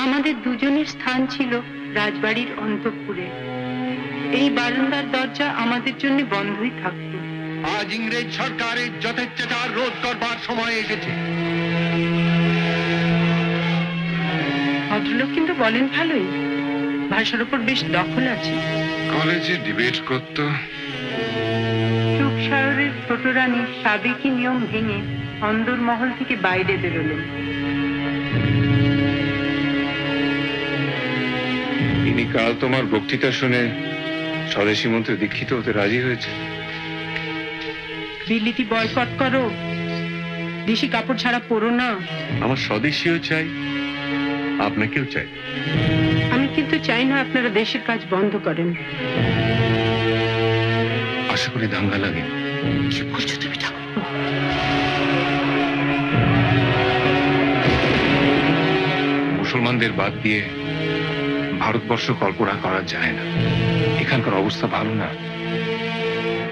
আমাদের দুজনের স্থান ছিল রাজবাড়ির অন্তঃপুরে। এই বারান্দার দরজা আমাদের জন্য বন্ধই থাকত। আজ ইংরেজ সরকারের যথেচ্ছাচার রোধ করবার সময় এসেছে। ভদ্রলোক কিন্তু বলেন ভালোই, ভাষার উপর বেশ দখল আছে। কলেজে ডিবেট করত। শহরের ছোট রানী সাবেকি নিয়ম ভেঙে অন্দর মহল থেকে বাইরে বেরোলেন। ইনি কাল তোমার বক্তৃতা শুনে স্বদেশী মন্ত্রে দীক্ষিত হতে রাজি হয়েছে। বিলিতি বয়কট করো, দেশি কাপড় ছাড়া পরো না। আমার স্বদেশীও চাই, আপনাকেও চাই। আমি কিন্তু চাই না আপনারা দেশের কাজ বন্ধ করেন। আশা করি দাঙ্গা লাগে। কি বলছো তুমি ঠাকুর? মুসলমানদের বাদ দিয়ে ভারতবর্ষ কল্পনা করা যায় না। এখানকার অবস্থা ভালো না।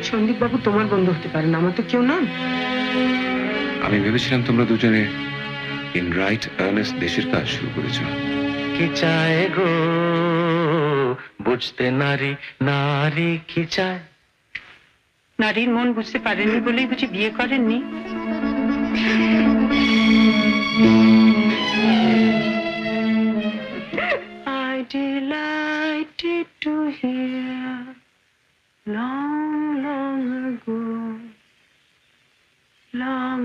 সন্দীপ বাবু তোমার বন্ধু হতে পারেন, আমার তো কেউ না। আমি ভেবেছিলাম তোমরা দুজনে ইন রাইট আর্নেস্ট দেশের কাজ শুরু করেছো। কি চায় গো বুঝতে নারী, নারী কি চায়? নারীর মন বুঝতে পারেননি বলেই বুঝি বিয়ে করেননি? I delighted to hear long, long ago, long